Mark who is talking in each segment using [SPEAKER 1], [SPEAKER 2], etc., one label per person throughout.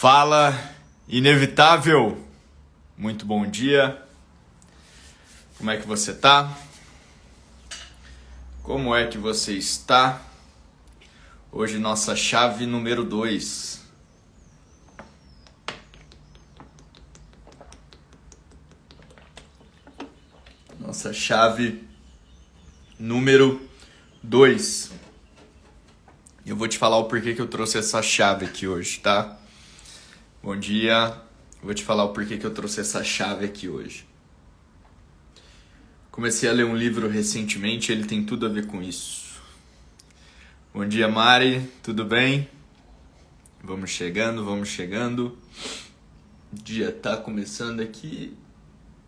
[SPEAKER 1] Fala, inevitável! Muito bom dia. Como é que você tá? Como é que você está? Hoje nossa chave número 2. Nossa chave número 2. Eu vou te falar o porquê que eu trouxe essa chave aqui hoje, tá? Bom dia. Eu vou te falar o porquê que eu trouxe essa chave aqui hoje. Comecei a ler um livro recentemente, ele tem tudo a ver com isso. Bom dia, Mari. Tudo bem? Vamos chegando. O dia tá começando aqui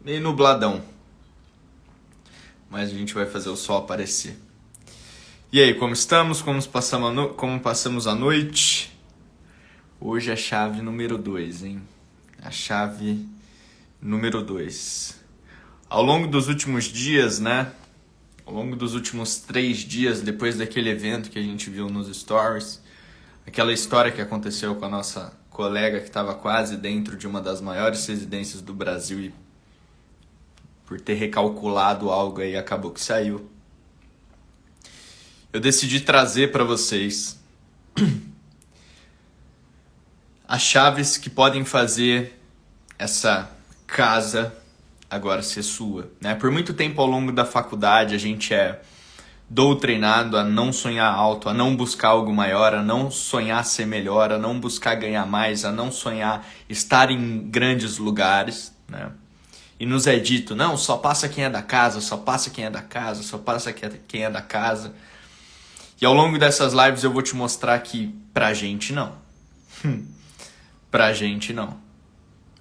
[SPEAKER 1] meio nubladão. Mas a gente vai fazer o sol aparecer. E aí, como estamos? Como passamos a noite? Hoje é a chave número 2, hein? A chave número 2. Ao longo dos últimos dias, né? Ao longo dos últimos 3 dias, depois daquele evento que a gente viu nos stories, aquela história que aconteceu com a nossa colega que estava quase dentro de uma das maiores residências do Brasil e por ter recalculado algo aí acabou que saiu. Eu decidi trazer para vocês as chaves que podem fazer essa casa agora ser sua, né? Por muito tempo ao longo da faculdade a gente é doutrinado a não sonhar alto, a não buscar algo maior, a não sonhar ser melhor, a não buscar ganhar mais, a não sonhar estar em grandes lugares, né? E nos é dito, não, só passa quem é da casa, só passa quem é da casa, só passa quem é da casa. E ao longo dessas lives eu vou te mostrar que pra gente não. Pra gente não.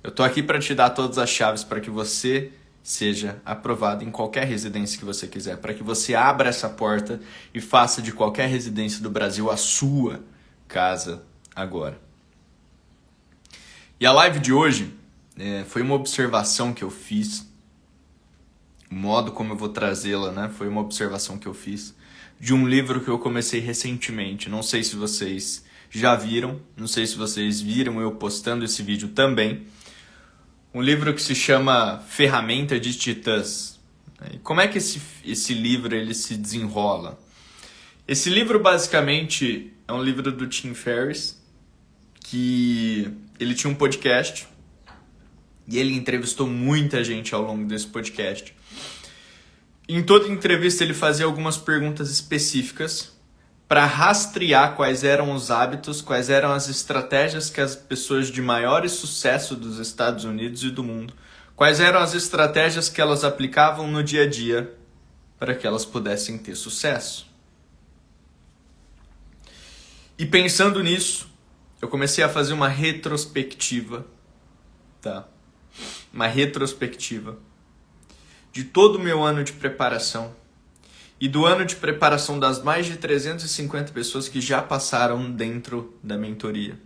[SPEAKER 1] Eu tô aqui para te dar todas as chaves para que você seja aprovado em qualquer residência que você quiser, para que você abra essa porta e faça de qualquer residência do Brasil a sua casa agora. E a live de hoje foi uma observação que eu fiz, o modo como eu vou trazê-la, né? Foi uma observação que eu fiz de um livro que eu comecei recentemente. Não sei se vocês já viram, não sei se vocês viram eu postando esse vídeo também. Um livro que se chama Ferramenta de Titãs. E como é que esse livro ele se desenrola? Esse livro basicamente é um livro do Tim Ferriss, que ele tinha um podcast e ele entrevistou muita gente ao longo desse podcast. Em toda entrevista ele fazia algumas perguntas específicas para rastrear quais eram os hábitos, quais eram as estratégias que as pessoas de maior sucesso dos Estados Unidos e do mundo, quais eram as estratégias que elas aplicavam no dia a dia para que elas pudessem ter sucesso. E pensando nisso, eu comecei a fazer uma retrospectiva, tá? Uma retrospectiva de todo o meu ano de preparação e do ano de preparação das mais de 350 pessoas que já passaram dentro da mentoria.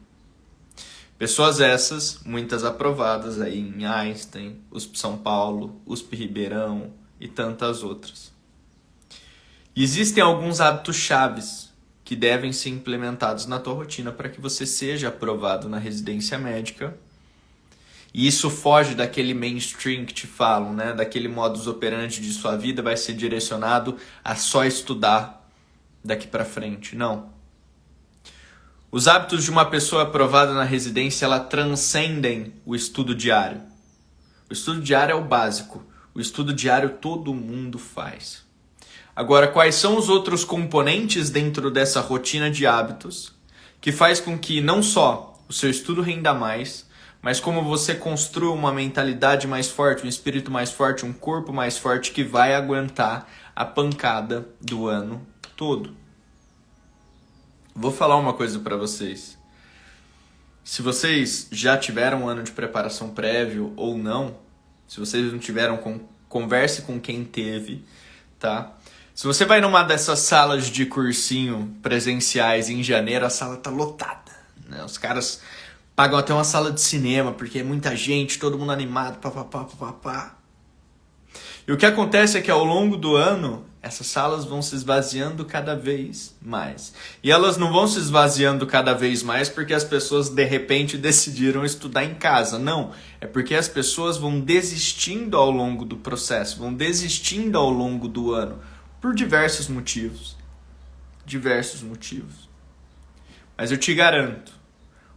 [SPEAKER 1] Pessoas essas, muitas aprovadas aí em Einstein, USP São Paulo, USP Ribeirão e tantas outras. E existem alguns hábitos chaves que devem ser implementados na tua rotina para que você seja aprovado na residência médica. E isso foge daquele mainstream que te falam, né? Daquele modus operandi de sua vida vai ser direcionado a só estudar daqui para frente. Não. Os hábitos de uma pessoa aprovada na residência, ela transcendem o estudo diário. O estudo diário é o básico. O estudo diário todo mundo faz. Agora, quais são os outros componentes dentro dessa rotina de hábitos que faz com que não só o seu estudo renda mais, mas como você construa uma mentalidade mais forte, um espírito mais forte, um corpo mais forte que vai aguentar a pancada do ano todo. Vou falar uma coisa para vocês. Se vocês já tiveram um ano de preparação prévio ou não, se vocês não tiveram, converse com quem teve, tá? Se você vai numa dessas salas de cursinho presenciais em janeiro, a sala tá lotada, né? Os caras pagam até uma sala de cinema, porque é muita gente, todo mundo animado, papapá. E o que acontece é que ao longo do ano, Essas salas vão se esvaziando cada vez mais. E elas não vão se esvaziando cada vez mais porque as pessoas de repente decidiram estudar em casa. Não, é porque as pessoas vão desistindo ao longo do processo, vão desistindo ao longo do ano, por diversos motivos. Diversos motivos. Mas eu te garanto,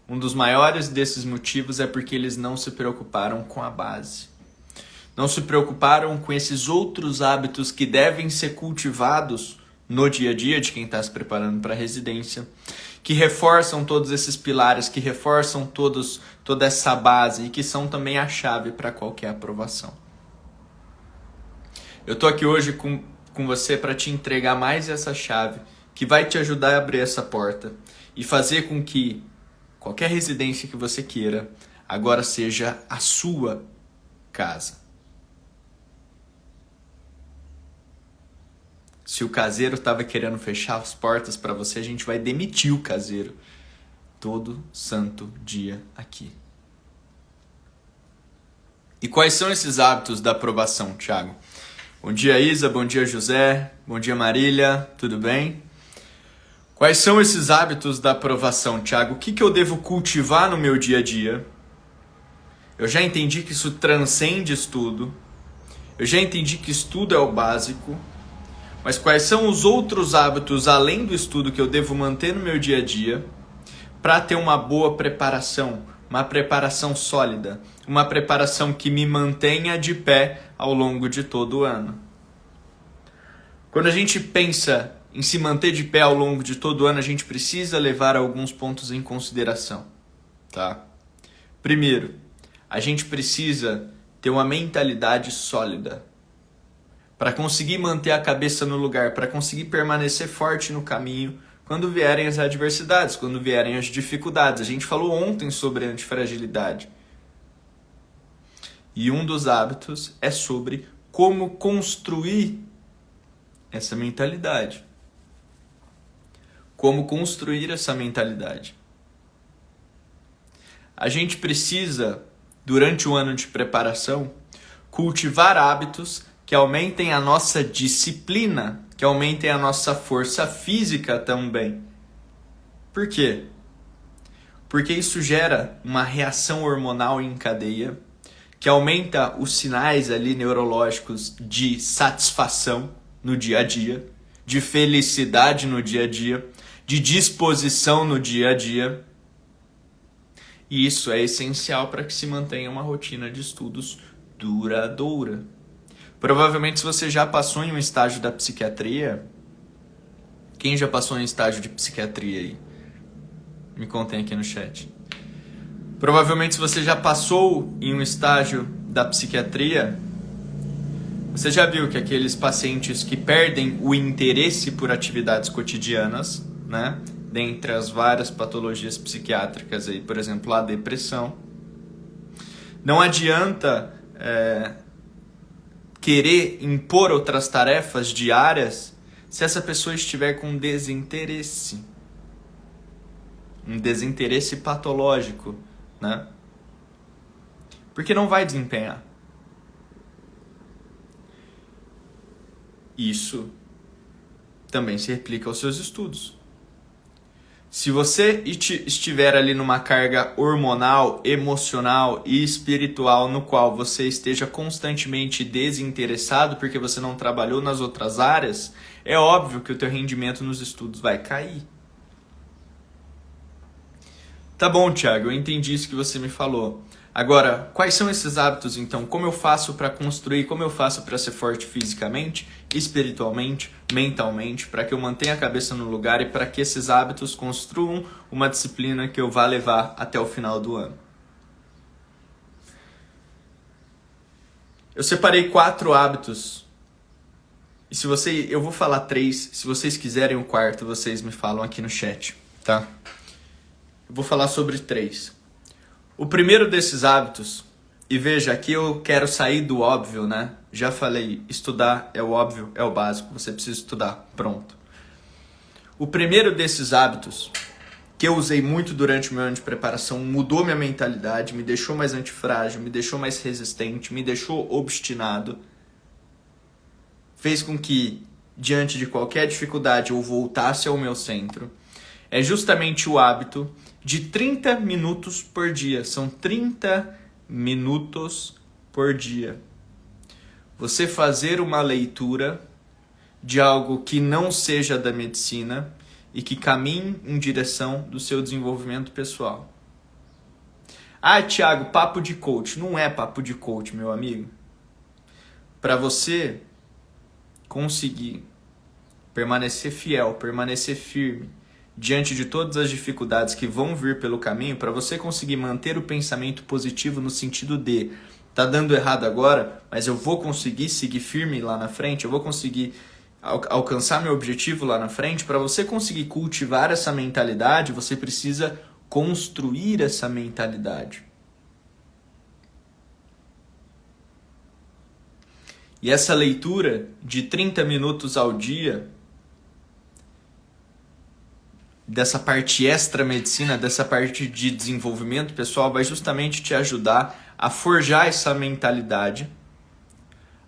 [SPEAKER 1] um dos maiores desses motivos é porque eles não se preocuparam com a base. Não se preocuparam com esses outros hábitos que devem ser cultivados no dia a dia de quem está se preparando para a residência, que reforçam todos esses pilares, que reforçam toda essa base e que são também a chave para qualquer aprovação. Eu estou aqui hoje com você para te entregar mais essa chave que vai te ajudar a abrir essa porta e fazer com que qualquer residência que você queira agora seja a sua casa. Se o caseiro estava querendo fechar as portas para você, a gente vai demitir o caseiro todo santo dia aqui. E quais são esses hábitos da aprovação, Thiago? Bom dia, Isa. Bom dia, José. Bom dia, Marília. Tudo bem? Quais são esses hábitos da aprovação, Thiago? O que eu devo cultivar no meu dia a dia? Eu já entendi que isso transcende estudo. Eu já entendi que estudo é o básico. Mas quais são os outros hábitos, além do estudo, que eu devo manter no meu dia a dia para ter uma boa preparação, uma preparação sólida, uma preparação que me mantenha de pé ao longo de todo o ano? Quando a gente pensa em se manter de pé ao longo de todo o ano, a gente precisa levar alguns pontos em consideração, tá? Primeiro, a gente precisa ter uma mentalidade sólida. Para conseguir manter a cabeça no lugar, para conseguir permanecer forte no caminho quando vierem as adversidades, quando vierem as dificuldades. A gente falou ontem sobre antifragilidade. E um dos hábitos é sobre como construir essa mentalidade. Como construir essa mentalidade. A gente precisa, durante o ano de preparação, cultivar hábitos que aumentem a nossa disciplina, que aumentem a nossa força física também. Por quê? Porque isso gera uma reação hormonal em cadeia, que aumenta os sinais ali neurológicos de satisfação no dia a dia, de felicidade no dia a dia, de disposição no dia a dia. E isso é essencial para que se mantenha uma rotina de estudos duradoura. Provavelmente, se você já passou em um estágio da psiquiatria... Quem já passou em estágio de psiquiatria aí? Me contem aqui no chat. Provavelmente, se você já passou em um estágio da psiquiatria, você já viu que aqueles pacientes que perdem o interesse por atividades cotidianas, né? Dentre as várias patologias psiquiátricas aí, por exemplo, a depressão. Não adianta querer impor outras tarefas diárias se essa pessoa estiver com desinteresse. Um desinteresse patológico, né? Porque não vai desempenhar. Isso também se replica aos seus estudos. Se você estiver ali numa carga hormonal, emocional e espiritual no qual você esteja constantemente desinteressado porque você não trabalhou nas outras áreas, é óbvio que o teu rendimento nos estudos vai cair. Tá bom, Thiago, eu entendi isso que você me falou. Agora, quais são esses hábitos então? Como eu faço para construir? Como eu faço para ser forte fisicamente, espiritualmente, mentalmente, para que eu mantenha a cabeça no lugar e para que esses hábitos construam uma disciplina que eu vá levar até o final do ano? Eu separei 4 hábitos. E eu vou falar 3. Se vocês quiserem o quarto, vocês me falam aqui no chat, tá? Eu vou falar sobre 3. O primeiro desses hábitos, e veja, aqui eu quero sair do óbvio, né? Já falei, estudar é o óbvio, é o básico, você precisa estudar, pronto. O primeiro desses hábitos, que eu usei muito durante o meu ano de preparação, mudou minha mentalidade, me deixou mais antifrágil, me deixou mais resistente, me deixou obstinado, fez com que diante de qualquer dificuldade ou voltasse ao meu centro, é justamente o hábito de 30 minutos por dia. São 30 minutos por dia. Você fazer uma leitura de algo que não seja da medicina e que caminhe em direção do seu desenvolvimento pessoal. Ah, Thiago, papo de coach. Não é papo de coach, meu amigo. Para você conseguir permanecer fiel, permanecer firme diante de todas as dificuldades que vão vir pelo caminho, para você conseguir manter o pensamento positivo no sentido de tá dando errado agora, mas eu vou conseguir seguir firme lá na frente, eu vou conseguir alcançar meu objetivo lá na frente. Para você conseguir cultivar essa mentalidade, você precisa construir essa mentalidade. E essa leitura de 30 minutos ao dia, dessa parte extra medicina, dessa parte de desenvolvimento pessoal, vai justamente te ajudar a forjar essa mentalidade,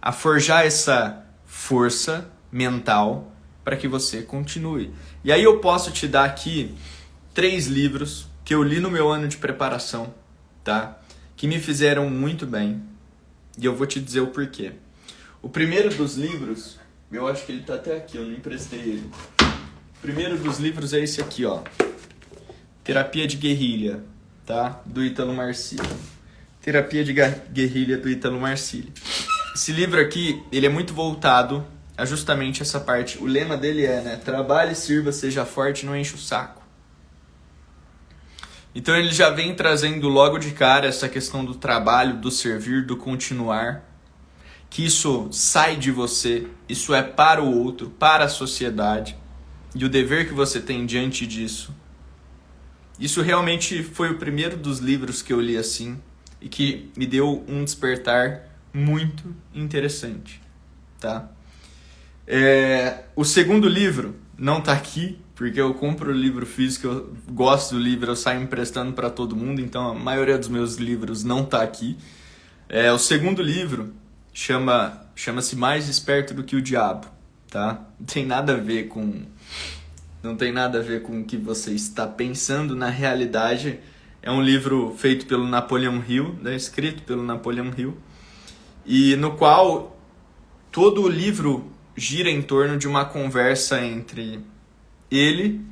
[SPEAKER 1] a forjar essa força mental para que você continue. E aí eu posso te dar aqui 3 livros que eu li no meu ano de preparação, tá? Que me fizeram muito bem. E eu vou te dizer o porquê. O primeiro dos livros, eu acho que ele tá até aqui, eu não emprestei ele. O primeiro dos livros é esse aqui, ó. Terapia de Guerrilha, tá? Do Ítalo Marcilli. Terapia de Guerrilha do Ítalo Marcilli. Esse livro aqui, ele é muito voltado a justamente essa parte. O lema dele é, né? Trabalhe, sirva, seja forte, não enche o saco. Então ele já vem trazendo logo de cara essa questão do trabalho, do servir, do continuar. Que isso sai de você, isso é para o outro, para a sociedade. E o dever que você tem diante disso. Isso realmente foi o primeiro dos livros que eu li assim e que me deu um despertar muito interessante, tá? O segundo livro não tá aqui, porque eu compro o livro físico, eu gosto do livro, eu saio emprestando para todo mundo, então a maioria dos meus livros não tá aqui. O segundo livro chama-se Mais Esperto do que o Diabo, tá? Não tem nada a ver com o que você está pensando. Na realidade, é um livro feito pelo Napoleão Hill, né? Escrito pelo Napoleão Hill, e no qual todo o livro gira em torno de uma conversa entre ele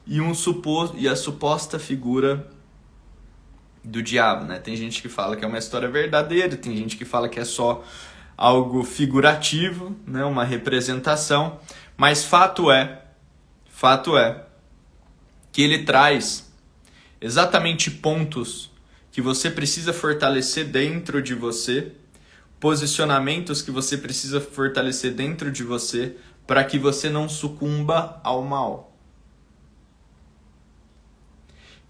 [SPEAKER 1] e a suposta figura do diabo, né? Tem gente que fala que é uma história verdadeira, tem gente que fala que é só algo figurativo, né? Uma representação, mas fato é que ele traz exatamente pontos que você precisa fortalecer dentro de você, posicionamentos que você precisa fortalecer dentro de você para que você não sucumba ao mal.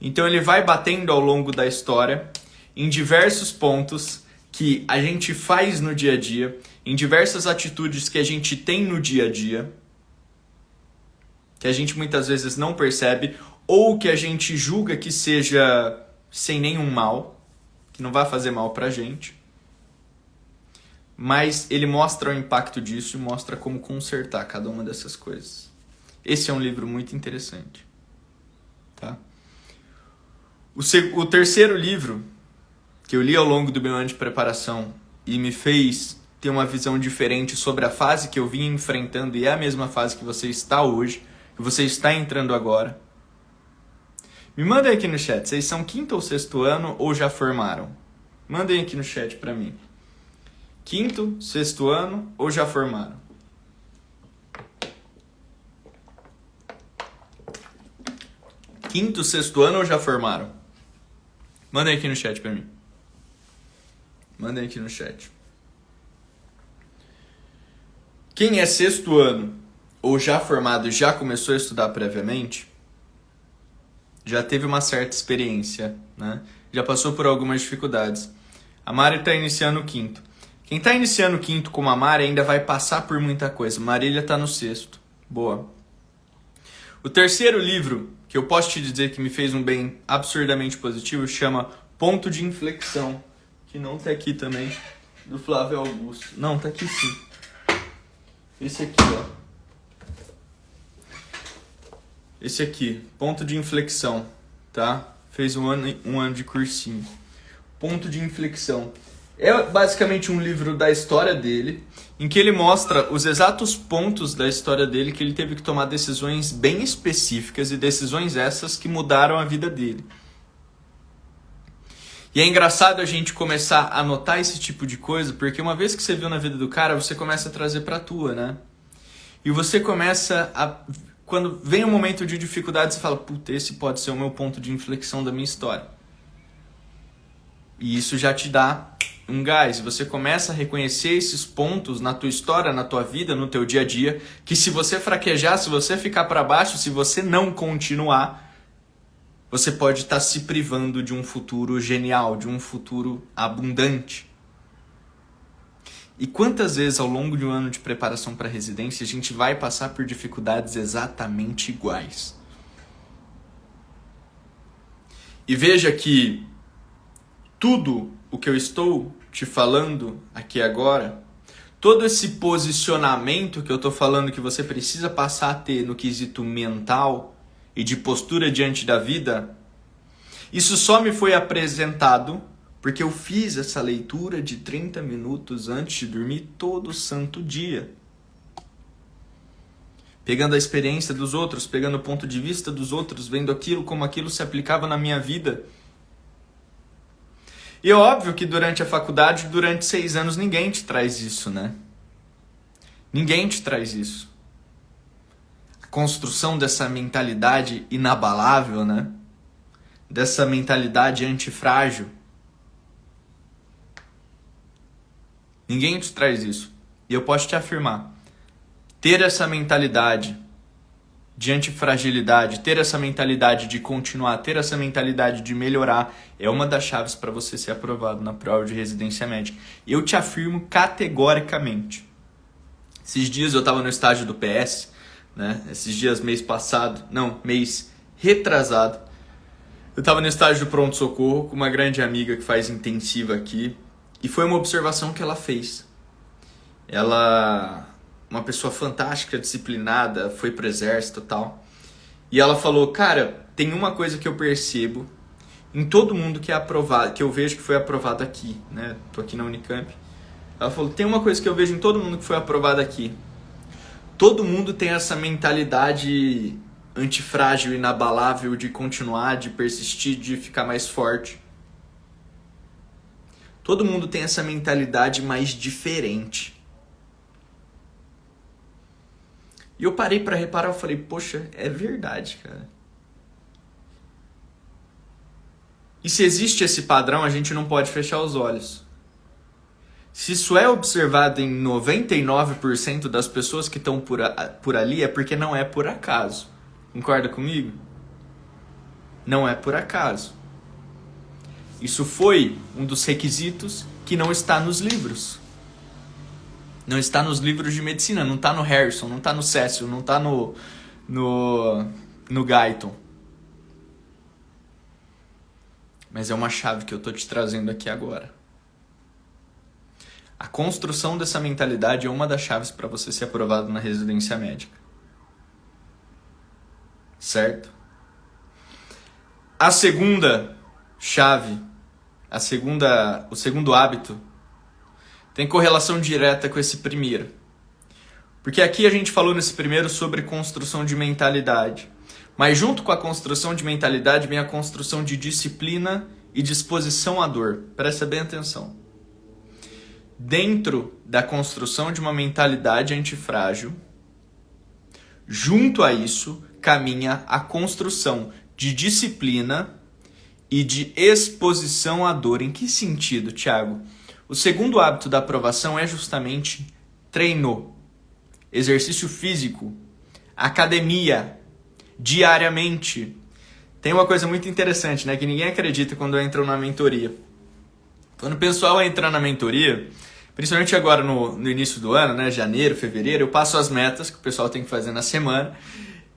[SPEAKER 1] Então ele vai batendo ao longo da história em diversos pontos que a gente faz no dia a dia, em diversas atitudes que a gente tem no dia a dia, que a gente muitas vezes não percebe, ou que a gente julga que seja sem nenhum mal, que não vai fazer mal pra gente. Mas ele mostra o impacto disso e mostra como consertar cada uma dessas coisas. Esse é um livro muito interessante, tá? O terceiro livro que eu li ao longo do meu ano de preparação e me fez ter uma visão diferente sobre a fase que eu vim enfrentando, e é a mesma fase que você está hoje, que você está entrando agora. Me mandem aqui no chat, vocês são 5º ou 6º ano ou já formaram? Mandem aqui no chat pra mim. 5º, 6º ano ou já formaram? Quinto, sexto ano ou já formaram? Mandem aqui no chat pra mim. Mandem aqui no chat. Quem é sexto ano ou já formado e já começou a estudar previamente, já teve uma certa experiência, né? Já passou por algumas dificuldades. A Mari está iniciando o 5º. Quem está iniciando o 5º como a Mari ainda vai passar por muita coisa. Marília está no 6º. Boa. O terceiro livro, que eu posso te dizer que me fez um bem absurdamente positivo, chama Ponto de Inflexão, que não está aqui também, do Flávio Augusto. Não, está aqui sim. Esse aqui, ó. esse aqui, Ponto de Inflexão, tá? Fez um ano de cursinho. Ponto de Inflexão. É basicamente um livro da história dele, em que ele mostra os exatos pontos da história dele que ele teve que tomar decisões bem específicas e decisões essas que mudaram a vida dele. E é engraçado a gente começar a notar esse tipo de coisa, porque uma vez que você viu na vida do cara, você começa a trazer pra tua, né? E você começa a... Quando vem um momento de dificuldade, você fala, puta, esse pode ser o meu ponto de inflexão da minha história. E isso já te dá um gás. Você começa a reconhecer esses pontos na tua história, na tua vida, no teu dia a dia, que se você fraquejar, se você ficar para baixo, se você não continuar, você pode estar se privando de um futuro genial, de um futuro abundante. E quantas vezes ao longo de um ano de preparação para a residência a gente vai passar por dificuldades exatamente iguais? E veja que tudo o que eu estou te falando aqui agora, todo esse posicionamento que eu estou falando que você precisa passar a ter no quesito mental e de postura diante da vida, isso só me foi apresentado porque eu fiz essa leitura de 30 minutos antes de dormir todo santo dia. Pegando a experiência dos outros, pegando o ponto de vista dos outros, vendo aquilo como aquilo se aplicava na minha vida. E é óbvio que durante a faculdade, durante 6 anos, ninguém te traz isso, né? Ninguém te traz isso. A construção dessa mentalidade inabalável, né? Dessa mentalidade antifrágil. Ninguém te traz isso. E eu posso te afirmar, ter essa mentalidade de antifragilidade, ter essa mentalidade de continuar, ter essa mentalidade de melhorar, é uma das chaves para você ser aprovado na prova de residência médica. Eu te afirmo categoricamente. Esses dias eu estava no estágio do PS, né? Esses dias, mês retrasado, eu estava no estágio do pronto-socorro com uma grande amiga que faz intensiva aqui, e foi uma observação que ela fez. Ela... uma pessoa fantástica, disciplinada, foi pro exército e tal. E ela falou, cara, tem uma coisa que eu percebo em todo mundo que é aprovado, que eu vejo que foi aprovado aqui, né? Tô aqui na Unicamp. Ela falou, tem uma coisa que eu vejo em todo mundo que foi aprovado aqui. Todo mundo tem essa mentalidade antifrágil, inabalável de continuar, de persistir, de ficar mais forte. Todo mundo tem essa mentalidade mais diferente. E eu parei pra reparar, eu falei, poxa, é verdade, cara. E se existe esse padrão, a gente não pode fechar os olhos. Se isso é observado em 99% das pessoas que estão por ali, é porque não é por acaso. Concorda comigo? Não é por acaso. Isso foi um dos requisitos que não está nos livros. Não está nos livros de medicina, não está no Harrison, não está no Cecil, não está no Guyton. Mas é uma chave que eu estou te trazendo aqui agora. A construção dessa mentalidade é uma das chaves para você ser aprovado na residência médica. Certo? A segunda chave, o segundo hábito, tem correlação direta com esse primeiro. Porque aqui a gente falou nesse primeiro sobre construção de mentalidade. Mas junto com a construção de mentalidade vem a construção de disciplina e disposição à dor. Presta bem atenção. Dentro da construção de uma mentalidade antifrágil, junto a isso caminha a construção de disciplina e de exposição à dor. Em que sentido, Thiago? O segundo hábito da aprovação é justamente treino, exercício físico, academia, diariamente. Tem uma coisa muito interessante, né, que ninguém acredita quando entra na mentoria. Quando o pessoal entra na mentoria, principalmente agora no início do ano, né, janeiro, fevereiro, eu passo as metas que o pessoal tem que fazer na semana.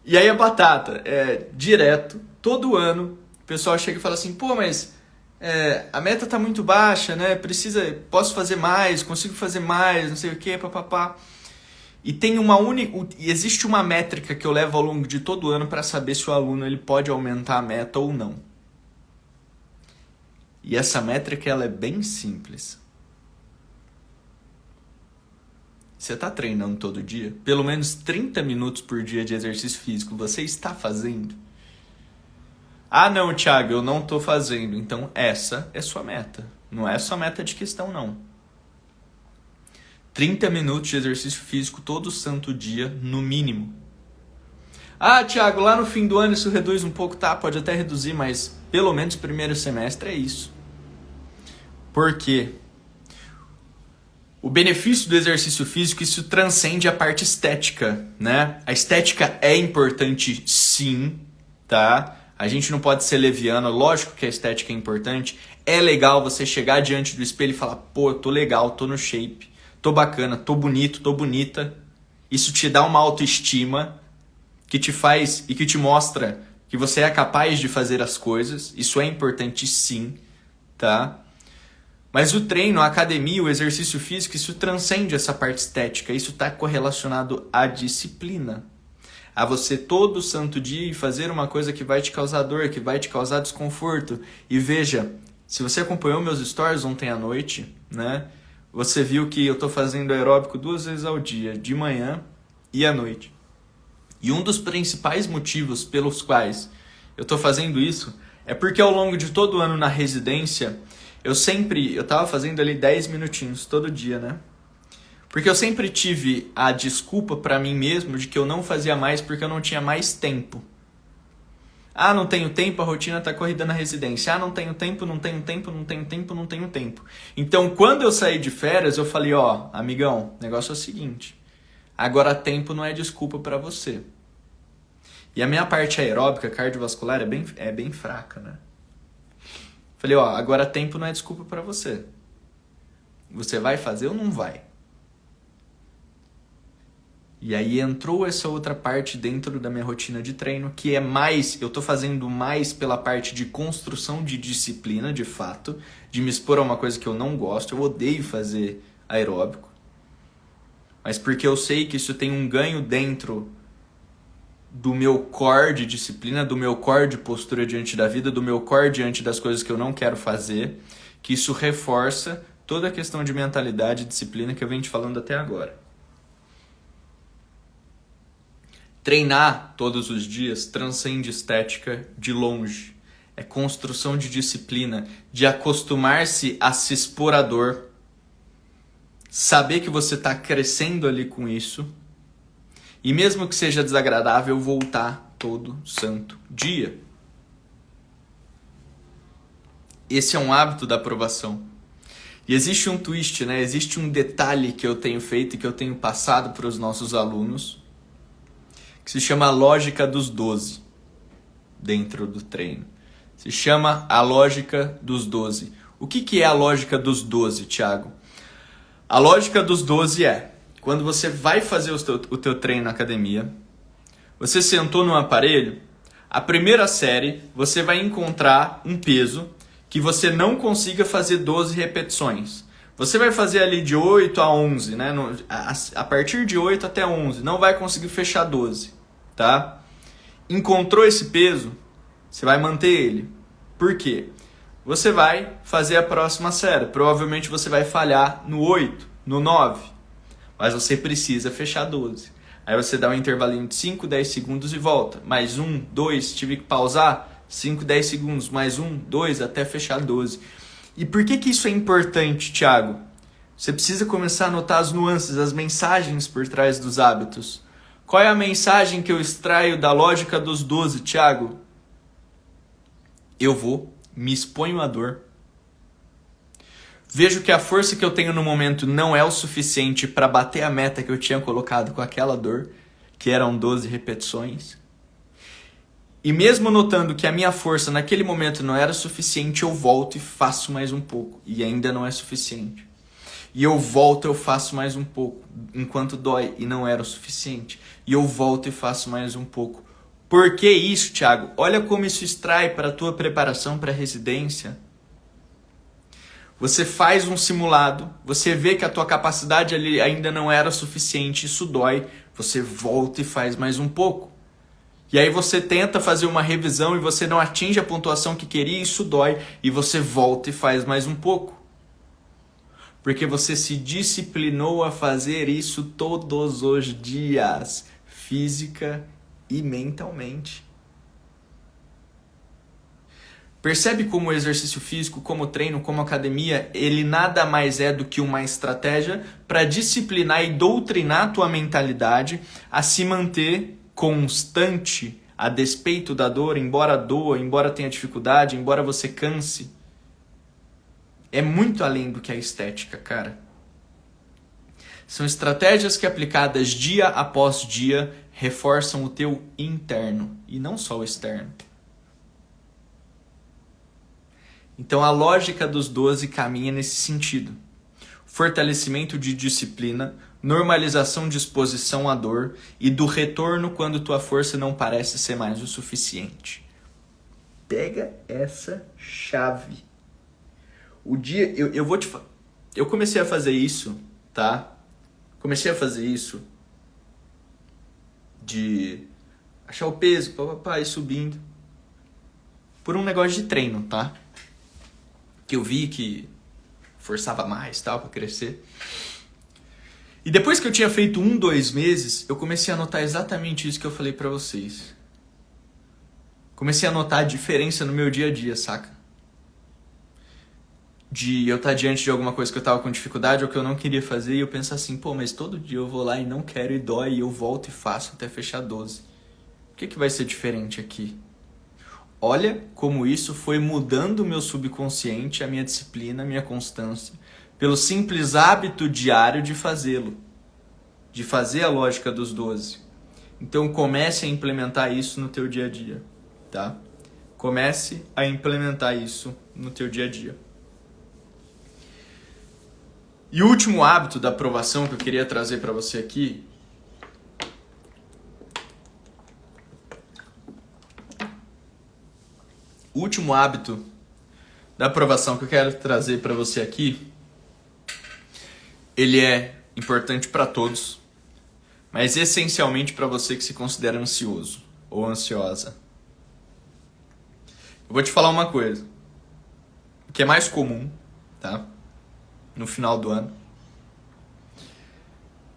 [SPEAKER 1] E aí a batata é direto, todo ano, o pessoal chega e fala assim, pô, mas a meta tá muito baixa, né? Posso fazer mais, consigo fazer mais, não sei o que, papapá. E existe uma métrica que eu levo ao longo de todo o ano para saber se o aluno ele pode aumentar a meta ou não. E essa métrica ela é bem simples. Você está treinando todo dia? Pelo menos 30 minutos por dia de exercício físico você está fazendo? Ah não, Thiago, eu não estou fazendo. Então essa é sua meta. Não é sua meta de questão não. 30 minutos de exercício físico todo santo dia, no mínimo. Ah, Thiago, lá no fim do ano isso reduz um pouco, tá? Pode até reduzir, mas pelo menos primeiro semestre é isso. Por quê? O benefício do exercício físico, isso transcende a parte estética, né? A estética é importante sim, tá? A gente não pode ser leviano, lógico que a estética é importante. É legal você chegar diante do espelho e falar, pô, eu tô legal, tô no shape. Tô bacana, tô bonito, tô bonita. Isso te dá uma autoestima que te faz e que te mostra que você é capaz de fazer as coisas. Isso é importante sim, tá? Mas o treino, a academia, o exercício físico, isso transcende essa parte estética. Isso está correlacionado à disciplina. A você todo santo dia fazer uma coisa que vai te causar dor, que vai te causar desconforto. E veja, se você acompanhou meus stories ontem à noite, né? Você viu que eu estou fazendo aeróbico 2 vezes ao dia, de manhã e à noite. E um dos principais motivos pelos quais eu estou fazendo isso é porque ao longo de todo o ano na residência, eu estava fazendo ali 10 minutinhos todo dia, né? Porque eu sempre tive a desculpa para mim mesmo de que eu não fazia mais porque eu não tinha mais tempo. Ah, não tenho tempo, a rotina tá corrida na residência. Ah, não tenho tempo. Então, quando eu saí de férias, eu falei, ó, amigão, o negócio é o seguinte. Agora tempo não é desculpa para você. E a minha parte aeróbica, cardiovascular, é bem fraca, né? Falei, ó, agora tempo não é desculpa para você. Você vai fazer ou não vai? E aí entrou essa outra parte dentro da minha rotina de treino, que é mais, eu tô fazendo mais pela parte de construção de disciplina, de fato, de me expor a uma coisa que eu não gosto, eu odeio fazer aeróbico. Mas porque eu sei que isso tem um ganho dentro do meu core de disciplina, do meu core de postura diante da vida, do meu core diante das coisas que eu não quero fazer, que isso reforça toda a questão de mentalidade e disciplina que eu venho te falando até agora. Treinar todos os dias transcende estética de longe. É construção de disciplina, de acostumar-se a se expor à dor. Saber que você está crescendo ali com isso. E mesmo que seja desagradável, voltar todo santo dia. Esse é um hábito da aprovação. E existe um twist, né? Existe um detalhe que eu tenho feito e que eu tenho passado para os nossos alunos, que se chama a lógica dos 12 dentro do treino. Se chama a lógica dos 12. O que é a lógica dos 12, Thiago? A lógica dos 12 é, quando você vai fazer o teu treino na academia, você sentou no aparelho, a primeira série você vai encontrar um peso que você não consiga fazer 12 repetições. Você vai fazer ali de 8 a 11, né? A partir de 8 até 11, não vai conseguir fechar 12, tá? Encontrou esse peso, você vai manter ele. Por quê? Você vai fazer a próxima série. Provavelmente você vai falhar no 8, no 9, mas você precisa fechar 12. Aí você dá um intervalinho de 5, 10 segundos e volta. Mais 1, 2, tive que pausar, 5, 10 segundos, mais 1, 2, até fechar 12. E por que isso é importante, Thiago? Você precisa começar a notar as nuances, as mensagens por trás dos hábitos. Qual é a mensagem que eu extraio da lógica dos 12, Thiago? Eu me exponho à dor. Vejo que a força que eu tenho no momento não é o suficiente para bater a meta que eu tinha colocado com aquela dor, que eram 12 repetições. E mesmo notando que a minha força naquele momento não era suficiente, eu volto e faço mais um pouco. E ainda não é suficiente. E eu volto, eu faço mais um pouco, enquanto dói e não era o suficiente. E eu volto e faço mais um pouco. Por que isso, Thiago? Olha como isso extrai para a tua preparação para a residência. Você faz um simulado, você vê que a tua capacidade ali ainda não era suficiente, isso dói, você volta e faz mais um pouco. E aí você tenta fazer uma revisão e você não atinge a pontuação que queria, isso dói, e você volta e faz mais um pouco. Porque você se disciplinou a fazer isso todos os dias, física e mentalmente. Percebe como o exercício físico, como o treino, como a academia, ele nada mais é do que uma estratégia para disciplinar e doutrinar a tua mentalidade a se manter constante a despeito da dor, embora doa, embora tenha dificuldade, embora você canse. É muito além do que a estética, cara. São estratégias que, aplicadas dia após dia, reforçam o teu interno e não só o externo. Então a lógica dos 12 caminha nesse sentido. Fortalecimento de disciplina, normalização de exposição à dor e do retorno quando tua força não parece ser mais o suficiente. Pega essa chave. O dia eu comecei a fazer isso, tá? Comecei a fazer isso de achar o peso, papapá, e subindo por um negócio de treino, tá? Que eu vi que forçava mais, tal, pra crescer. E depois que eu tinha feito 2 meses, eu comecei a notar exatamente isso que eu falei pra vocês. Comecei a notar a diferença no meu dia a dia, saca? De eu estar diante de alguma coisa que eu tava com dificuldade ou que eu não queria fazer e eu pensar assim, pô, mas todo dia eu vou lá e não quero e dói e eu volto e faço até fechar 12. O que vai ser diferente aqui? Olha como isso foi mudando o meu subconsciente, a minha disciplina, a minha constância, pelo simples hábito diário de fazê-lo, de fazer a lógica dos 12. Então comece a implementar isso no teu dia a dia, tá? Comece a implementar isso no teu dia a dia. E o último hábito da aprovação que eu queria trazer para você aqui o último hábito da aprovação que eu quero trazer para você aqui, ele é importante para todos, mas essencialmente para você que se considera ansioso ou ansiosa. Eu vou te falar uma coisa, que é mais comum, tá? No final do ano.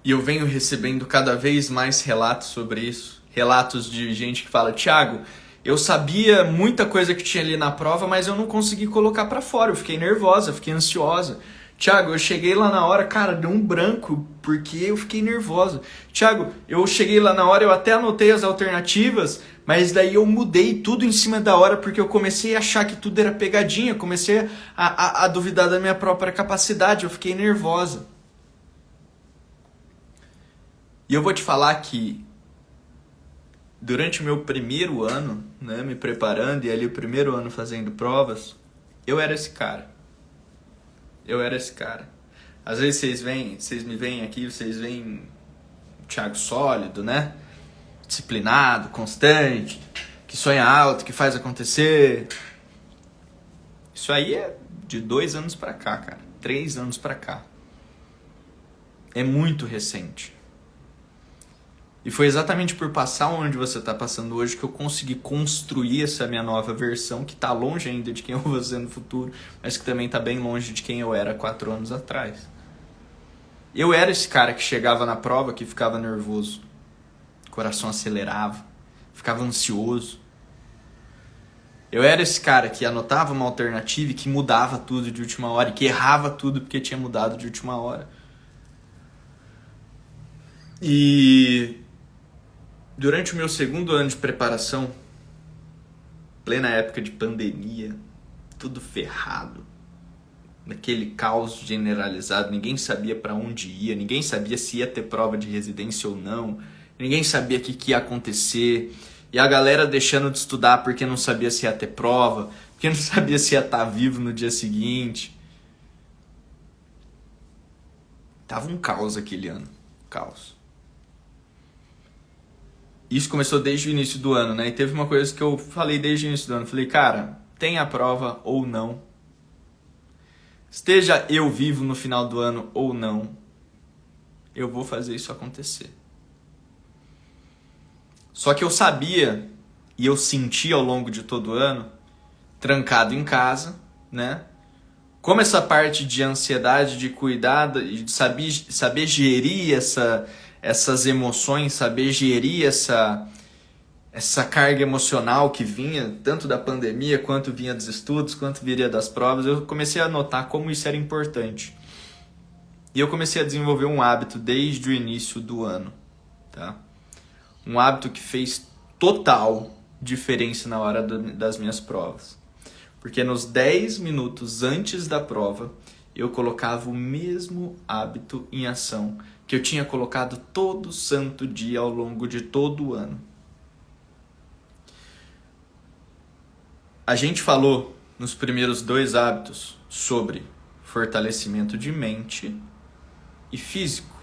[SPEAKER 1] E eu venho recebendo cada vez mais relatos sobre isso. Relatos de gente que fala, Thiago, eu sabia muita coisa que tinha ali na prova, mas eu não consegui colocar pra fora. Eu fiquei nervosa, fiquei ansiosa. Thiago, eu cheguei lá na hora, cara, deu um branco, porque eu fiquei nervosa. Thiago, eu cheguei lá na hora, eu até anotei as alternativas, mas daí eu mudei tudo em cima da hora, porque eu comecei a achar que tudo era pegadinha, comecei a duvidar da minha própria capacidade, eu fiquei nervosa. E eu vou te falar que durante o meu primeiro ano, né, me preparando, e ali o primeiro ano fazendo provas, eu era esse cara. Às vezes vocês me veem aqui, vocês veem o Thiago sólido, né? Disciplinado, constante, que sonha alto, que faz acontecer. Isso aí é de 2 anos pra cá, cara. 3 anos pra cá. É muito recente. E foi exatamente por passar onde você está passando hoje que eu consegui construir essa minha nova versão, que está longe ainda de quem eu vou ser no futuro, mas que também está bem longe de quem eu era 4 anos atrás. Eu era esse cara que chegava na prova que ficava nervoso, coração acelerava, ficava ansioso. Eu era esse cara que anotava uma alternativa e que mudava tudo de última hora, e que errava tudo porque tinha mudado de última hora. E durante o meu segundo ano de preparação, plena época de pandemia, tudo ferrado, naquele caos generalizado, ninguém sabia para onde ia, ninguém sabia se ia ter prova de residência ou não, ninguém sabia o que ia acontecer, e a galera deixando de estudar porque não sabia se ia ter prova, porque não sabia se ia estar vivo no dia seguinte. Tava um caos aquele ano, caos. Isso começou desde o início do ano, né? E teve uma coisa que eu falei desde o início do ano. Falei, cara, tem a prova ou não. esteja eu vivo no final do ano ou não, eu vou fazer isso acontecer. Só que eu sabia e eu senti ao longo de todo o ano, trancado em casa, né? Como essa parte de ansiedade, de cuidado e de saber gerir essas emoções, saber gerir essa carga emocional que vinha, tanto da pandemia, quanto vinha dos estudos, quanto viria das provas, eu comecei a notar como isso era importante. E eu comecei a desenvolver um hábito desde o início do ano, tá? Um hábito que fez total diferença na hora das minhas provas. Porque nos 10 minutos antes da prova, eu colocava o mesmo hábito em ação que eu tinha colocado todo santo dia ao longo de todo o ano. A gente falou nos primeiros 2 hábitos sobre fortalecimento de mente e físico.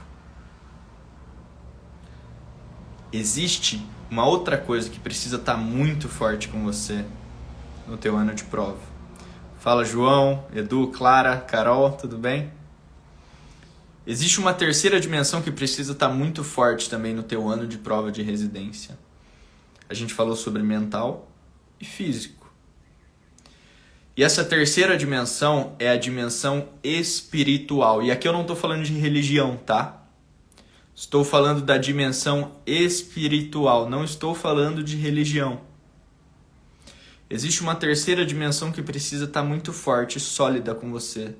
[SPEAKER 1] Existe uma outra coisa que precisa estar muito forte com você no teu ano de prova. Fala, João, Edu, Clara, Carol, tudo bem? Existe uma terceira dimensão que precisa estar muito forte também no teu ano de prova de residência. A gente falou sobre mental e físico. E essa terceira dimensão é a dimensão espiritual. E aqui eu não estou falando de religião, tá? Estou falando da dimensão espiritual, não estou falando de religião. Existe uma terceira dimensão que precisa estar muito forte e sólida com você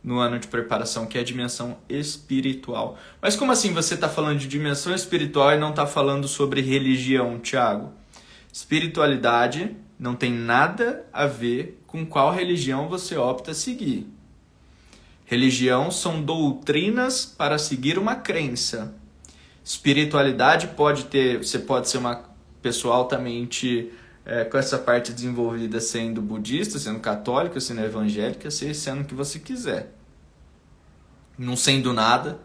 [SPEAKER 1] no ano de preparação, que é a dimensão espiritual. Mas como assim você está falando de dimensão espiritual e não está falando sobre religião, Thiago? Espiritualidade não tem nada a ver com qual religião você opta a seguir. Religião são doutrinas para seguir uma crença. Espiritualidade você pode ser uma pessoa altamente com essa parte desenvolvida sendo budista, sendo católica, sendo evangélica, sendo o que você quiser. Não sendo nada.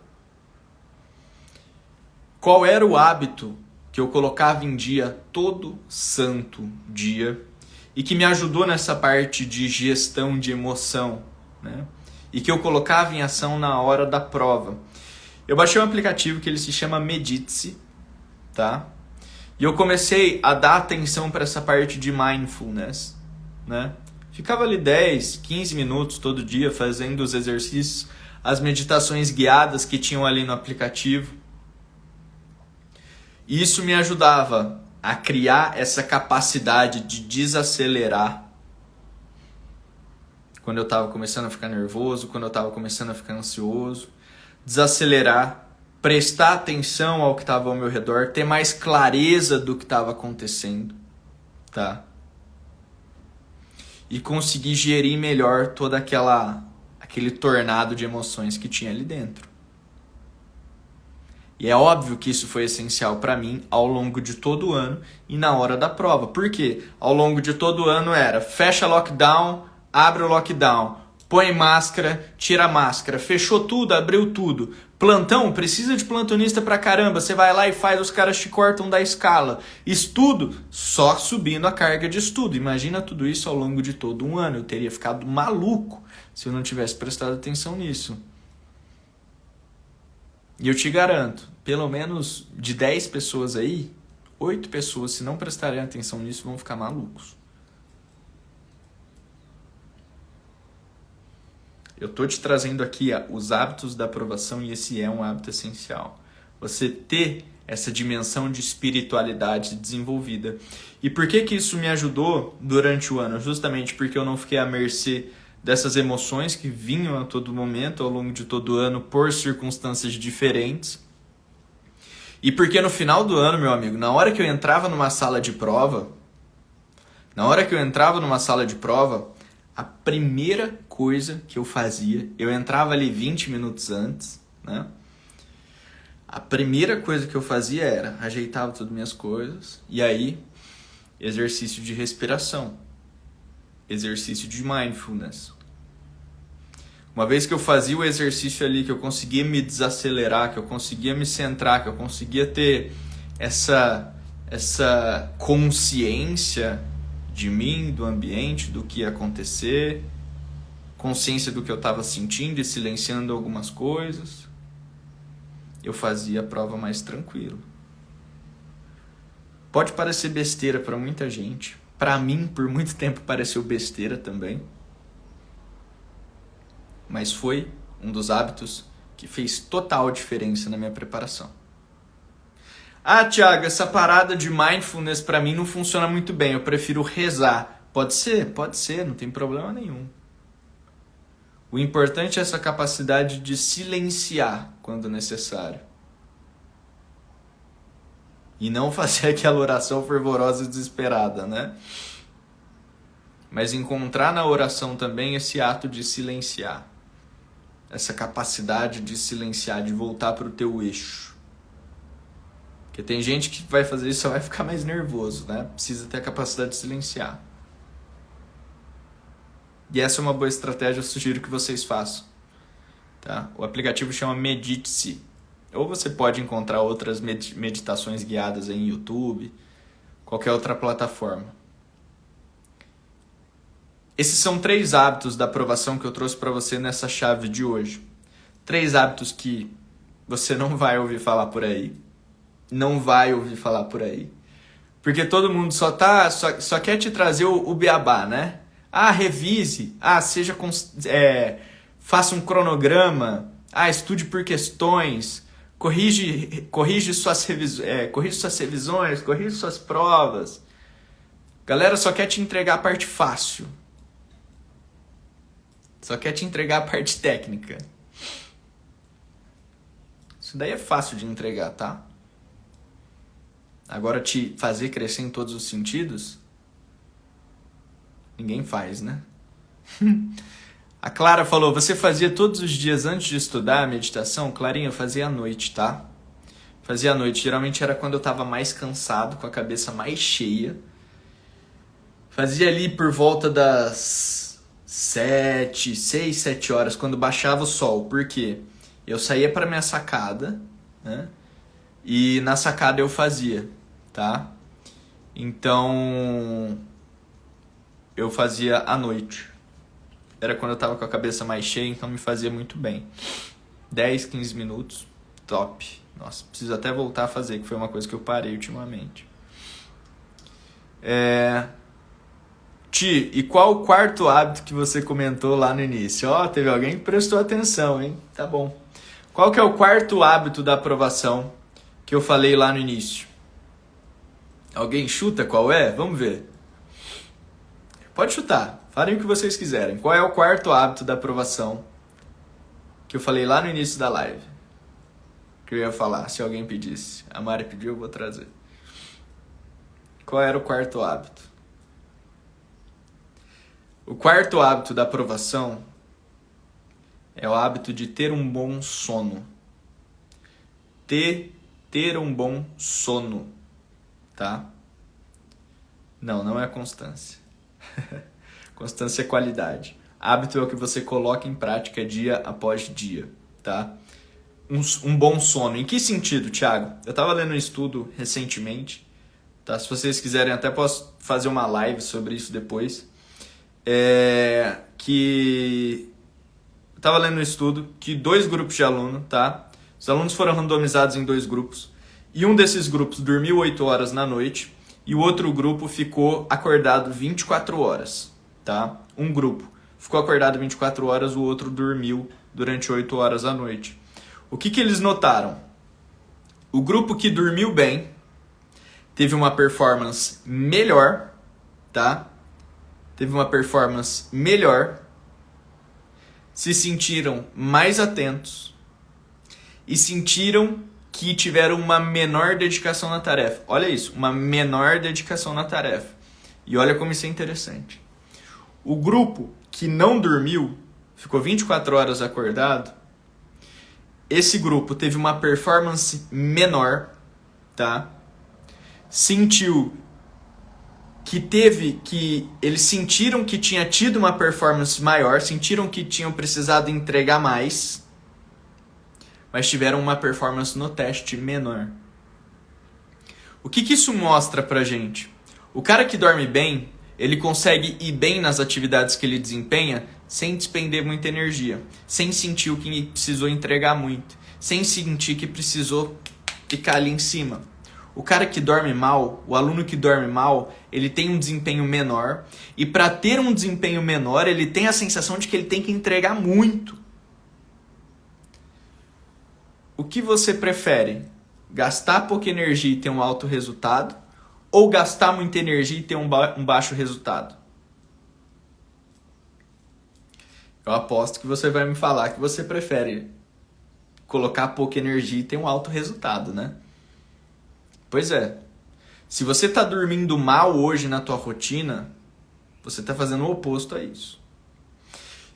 [SPEAKER 1] Qual era o hábito que eu colocava em dia todo santo dia e que me ajudou nessa parte de gestão de emoção, né? E que eu colocava em ação na hora da prova? Eu baixei um aplicativo que ele se chama Medite-se, tá? E eu comecei a dar atenção para essa parte de mindfulness, né? Ficava ali 10, 15 minutos todo dia fazendo os exercícios, as meditações guiadas que tinham ali no aplicativo. E isso me ajudava a criar essa capacidade de desacelerar quando eu estava começando a ficar nervoso, quando eu estava começando a ficar ansioso. Desacelerar, prestar atenção ao que estava ao meu redor, ter mais clareza do que estava acontecendo, tá? E conseguir gerir melhor todo aquele tornado de emoções que tinha ali dentro. E é óbvio que isso foi essencial para mim ao longo de todo o ano e na hora da prova. Por quê? Ao longo de todo o ano era fecha lockdown, abre o lockdown, põe máscara, tira a máscara, fechou tudo, abriu tudo. Plantão, precisa de plantonista pra caramba, você vai lá e faz, os caras te cortam da escala. Estudo, só subindo a carga de estudo. Imagina tudo isso ao longo de todo um ano. Eu teria ficado maluco se eu não tivesse prestado atenção nisso. E eu te garanto, pelo menos de 10 pessoas aí, 8 pessoas, se não prestarem atenção nisso, vão ficar malucos. Eu estou te trazendo aqui os hábitos da aprovação e esse é um hábito essencial. Você ter essa dimensão de espiritualidade desenvolvida. E por que isso me ajudou durante o ano? Justamente porque eu não fiquei à mercê dessas emoções que vinham a todo momento, ao longo de todo o ano, por circunstâncias diferentes. E porque no final do ano, meu amigo, na hora que eu entrava numa sala de prova, a primeira coisa que eu fazia, eu entrava ali 20 minutos antes, né? A primeira coisa que eu fazia era, ajeitava todas as minhas coisas, e aí, exercício de respiração, exercício de mindfulness. Uma vez que eu fazia o exercício ali, que eu conseguia me desacelerar, que eu conseguia me centrar, que eu conseguia ter essa consciência de mim, do ambiente, do que ia acontecer, consciência do que eu estava sentindo e silenciando algumas coisas, eu fazia a prova mais tranquilo. Pode parecer besteira para muita gente. Para mim, por muito tempo, pareceu besteira também. Mas foi um dos hábitos que fez total diferença na minha preparação. Ah, Thiago, essa parada de mindfulness para mim não funciona muito bem. Eu prefiro rezar. Pode ser, não tem problema nenhum. O importante é essa capacidade de silenciar quando necessário. E não fazer aquela oração fervorosa e desesperada, né? Mas encontrar na oração também esse ato de silenciar. Essa capacidade de silenciar, de voltar para o teu eixo. Porque tem gente que vai fazer isso e só vai ficar mais nervoso, né? Precisa ter a capacidade de silenciar. E essa é uma boa estratégia, eu sugiro que vocês façam. Tá? O aplicativo chama Medite-se. Ou você pode encontrar outras meditações guiadas aí em YouTube, qualquer outra plataforma. Esses são 3 hábitos da aprovação que eu trouxe para você nessa chave de hoje. 3 hábitos que você não vai ouvir falar por aí. Não vai ouvir falar por aí. Porque todo mundo só quer te trazer o beabá, né? Ah, revise. Ah, faça um cronograma. Ah, estude por questões. Corrige suas revisões, corrige suas provas. Galera só quer te entregar a parte fácil. Só quer te entregar a parte técnica. Isso daí é fácil de entregar, tá? Agora te fazer crescer em todos os sentidos, ninguém faz, né? A Clara falou, você fazia todos os dias antes de estudar a meditação? Clarinha, eu fazia à noite, tá? Fazia à noite. Geralmente era quando eu tava mais cansado, com a cabeça mais cheia. Fazia ali por volta das 6, 7 horas, quando baixava o sol. Por quê? Eu saía pra minha sacada, né? E na sacada eu fazia, tá? Então, eu fazia à noite. Era quando eu tava com a cabeça mais cheia, então me fazia muito bem. 10, 15 minutos, top. Nossa, preciso até voltar a fazer, que foi uma coisa que eu parei ultimamente. Ti, e qual o 4º hábito que você comentou lá no início? Ó, teve alguém que prestou atenção, hein? Tá bom. Qual que é o 4º hábito da aprovação que eu falei lá no início? Alguém chuta qual é? Vamos ver. Pode chutar. Falem o que vocês quiserem. Qual é o 4º hábito da aprovação que eu falei lá no início da live? Que eu ia falar, se alguém pedisse. A Mari pediu, eu vou trazer. Qual era o 4º hábito? O 4º hábito da aprovação é o hábito de ter um bom sono. Ter um bom sono, tá? Não é constância. Constância é qualidade. Hábito é o que você coloca em prática dia após dia, tá? Um bom sono. Em que sentido, Thiago? Eu estava lendo um estudo recentemente, tá? Se vocês quiserem, até posso fazer uma live sobre isso depois. Eu estava lendo um estudo que 2 grupos de alunos, tá? Os alunos foram randomizados em 2 grupos. E um desses grupos dormiu 8 horas na noite e o outro grupo ficou acordado 24 horas, tá? Um grupo ficou acordado 24 horas, o outro dormiu durante 8 horas à noite. O que eles notaram? O grupo que dormiu bem teve uma performance melhor, tá? Teve uma performance melhor, se sentiram mais atentos e sentiram que tiveram uma menor dedicação na tarefa. Olha isso, uma menor dedicação na tarefa. E olha como isso é interessante. O grupo que não dormiu, ficou 24 horas acordado, esse grupo teve uma performance menor, tá? Sentiu que eles sentiram que tinha tido uma performance maior, sentiram que tinham precisado entregar mais, mas tiveram uma performance no teste menor. O que isso mostra pra gente? O cara que dorme bem, ele consegue ir bem nas atividades que ele desempenha, sem despender muita energia, sem sentir o que precisou entregar muito, sem sentir que precisou ficar ali em cima. O cara que dorme mal, o aluno que dorme mal, ele tem um desempenho menor, e para ter um desempenho menor, ele tem a sensação de que ele tem que entregar muito. O que você prefere? Gastar pouca energia e ter um alto resultado? Ou gastar muita energia e ter um baixo resultado? Eu aposto que você vai me falar que você prefere colocar pouca energia e ter um alto resultado, né? Pois é. Se você está dormindo mal hoje na tua rotina, você está fazendo o oposto a isso.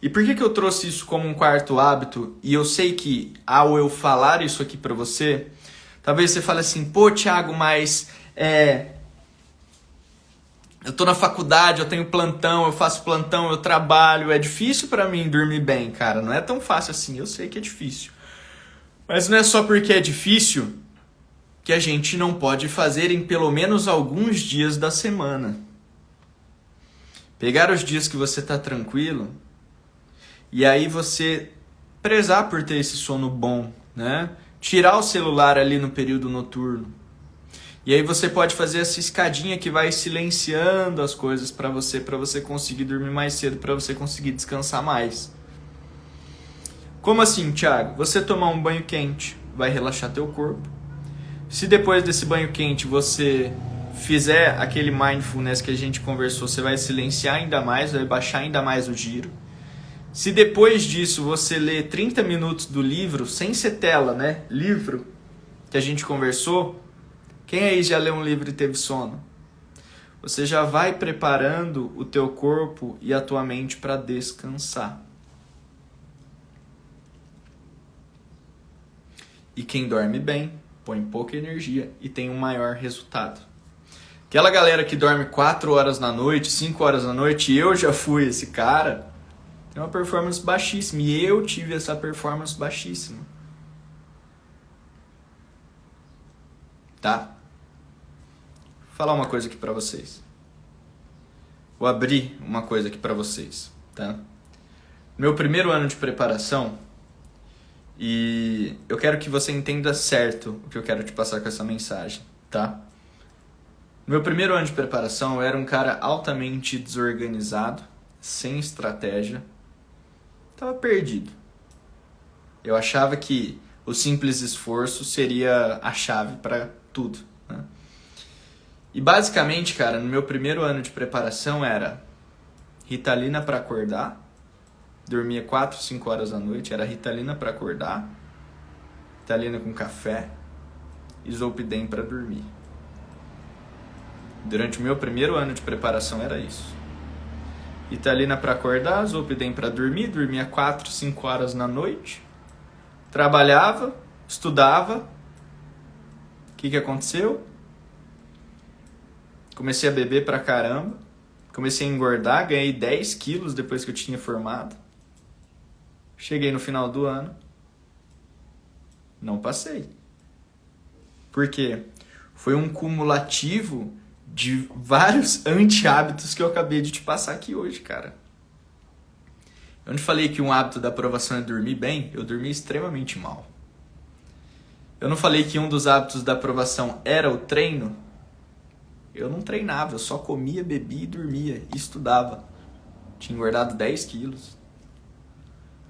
[SPEAKER 1] E por que eu trouxe isso como um quarto hábito? E eu sei que ao eu falar isso aqui para você, talvez você fale assim, pô, Thiago, mas eu tô na faculdade, eu tenho plantão, eu faço plantão, eu trabalho, é difícil para mim dormir bem, cara. Não é tão fácil assim, eu sei que é difícil. Mas não é só porque é difícil que a gente não pode fazer em pelo menos alguns dias da semana. Pegar os dias que você tá tranquilo e aí você prezar por ter esse sono bom, né? Tirar o celular ali no período noturno. E aí você pode fazer essa escadinha que vai silenciando as coisas para você conseguir dormir mais cedo, para você conseguir descansar mais. Como assim, Thiago? Você tomar um banho quente vai relaxar teu corpo. Se depois desse banho quente você fizer aquele mindfulness que a gente conversou, você vai silenciar ainda mais, vai baixar ainda mais o giro. Se depois disso você ler 30 minutos do livro, sem ser tela, né? Livro que a gente conversou. Quem aí já leu um livro e teve sono? Você já vai preparando o teu corpo e a tua mente para descansar. E quem dorme bem, põe pouca energia e tem um maior resultado. Aquela galera que dorme 4 horas na noite, 5 horas na noite, eu já fui esse cara, tem uma performance baixíssima. E eu tive essa performance baixíssima. Tá? Vou falar uma coisa aqui pra vocês. Vou abrir uma coisa aqui pra vocês, tá? Meu primeiro ano de preparação, e eu quero que você entenda certo o que eu quero te passar com essa mensagem, tá? No meu primeiro ano de preparação, eu era um cara altamente desorganizado, sem estratégia, tava perdido. Eu achava que o simples esforço seria a chave para tudo, né? E basicamente, cara, no meu primeiro ano de preparação era Ritalina para acordar, dormia 4, 5 horas da noite, era Ritalina para acordar, Ritalina com café e Zolpidem para dormir. Durante o meu primeiro ano de preparação era isso. Ritalina para acordar, Zolpidem para dormir, dormia 4, 5 horas na noite, trabalhava, estudava. O que aconteceu? Comecei a beber pra caramba, comecei a engordar, ganhei 10 quilos depois que eu tinha formado. Cheguei no final do ano, não passei. Por quê? Foi um cumulativo de vários anti-hábitos que eu acabei de te passar aqui hoje, cara. Eu não falei que um hábito da aprovação é dormir bem, eu dormi extremamente mal. Eu não falei que um dos hábitos da aprovação era o treino. Eu não treinava, eu só comia, bebia e dormia e estudava. Tinha engordado 10 quilos.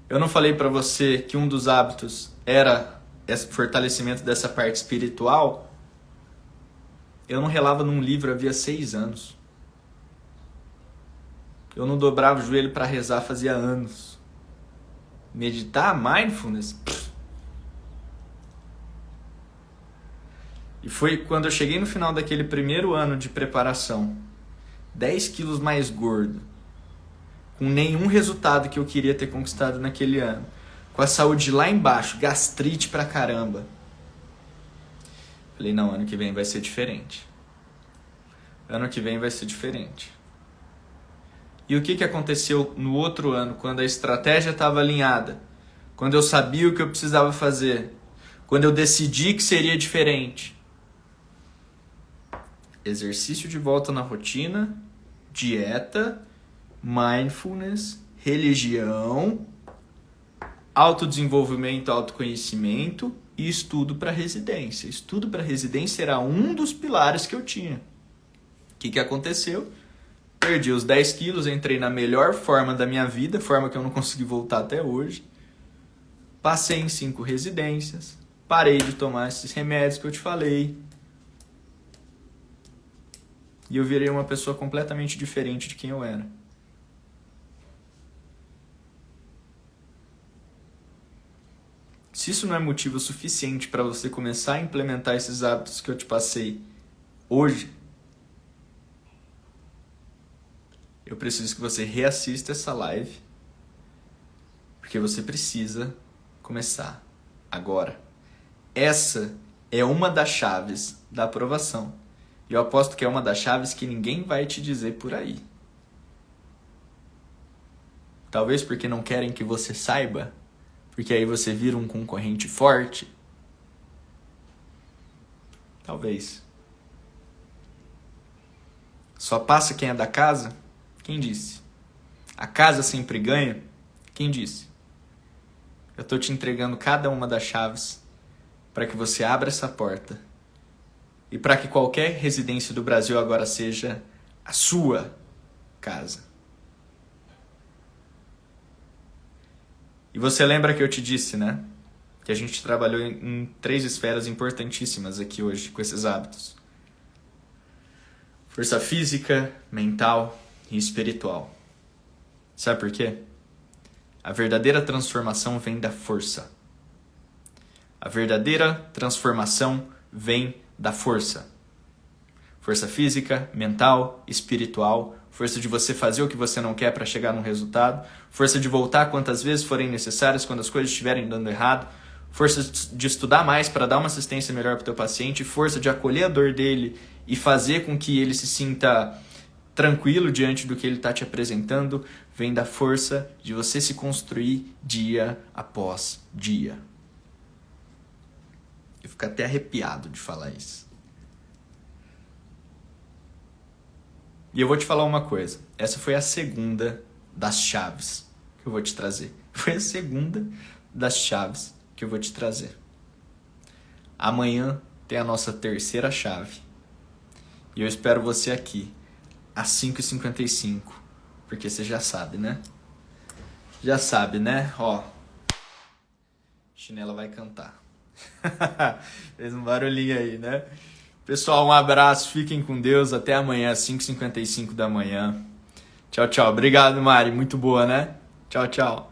[SPEAKER 1] Eu não falei pra você que um dos hábitos era esse fortalecimento dessa parte espiritual. Eu não relava num livro havia 6 anos. Eu não dobrava o joelho para rezar fazia anos. Meditar, mindfulness... E foi quando eu cheguei no final daquele primeiro ano de preparação, 10 quilos mais gordo, com nenhum resultado que eu queria ter conquistado naquele ano, com a saúde lá embaixo, gastrite pra caramba. Falei, não, ano que vem vai ser diferente. Ano que vem vai ser diferente. E o que aconteceu no outro ano, quando a estratégia estava alinhada, quando eu sabia o que eu precisava fazer, quando eu decidi que seria diferente? Exercício de volta na rotina, dieta, mindfulness, religião, autodesenvolvimento, autoconhecimento e estudo para residência. Estudo para residência era um dos pilares que eu tinha. O que aconteceu? Perdi os 10 quilos, entrei na melhor forma da minha vida, forma que eu não consegui voltar até hoje. Passei em 5 residências, parei de tomar esses remédios que eu te falei. E eu virei uma pessoa completamente diferente de quem eu era. Se isso não é motivo suficiente para você começar a implementar esses hábitos que eu te passei hoje, eu preciso que você reassista essa live, porque você precisa começar agora. Essa é uma das chaves da aprovação. E eu aposto que é uma das chaves que ninguém vai te dizer por aí. Talvez porque não querem que você saiba, porque aí você vira um concorrente forte. Talvez. Só passa quem é da casa? Quem disse? A casa sempre ganha? Quem disse? Eu estou te entregando cada uma das chaves para que você abra essa porta e para que qualquer residência do Brasil agora seja a sua casa. E você lembra que eu te disse, né? Que a gente trabalhou em 3 esferas importantíssimas aqui hoje com esses hábitos. Força física, mental e espiritual. Sabe por quê? A verdadeira transformação vem da força. A verdadeira transformação vem da força. Força física, mental, espiritual, força de você fazer o que você não quer para chegar num resultado, força de voltar quantas vezes forem necessárias quando as coisas estiverem dando errado, força de estudar mais para dar uma assistência melhor para o teu paciente, força de acolher a dor dele e fazer com que ele se sinta tranquilo diante do que ele está te apresentando, vem da força de você se construir dia após dia. Eu fico até arrepiado de falar isso. E eu vou te falar uma coisa. Essa foi a segunda das chaves que eu vou te trazer. Foi a segunda das chaves que eu vou te trazer. Amanhã tem a nossa terceira chave. E eu espero você aqui às 5h55. Porque você já sabe, né? Já sabe, né? Ó. Chinela vai cantar. Fez um barulhinho aí, né? Pessoal, um abraço. Fiquem com Deus. Até amanhã, às 5h55 da manhã. Tchau, tchau. Obrigado, Mari. Muito boa, né? Tchau, tchau.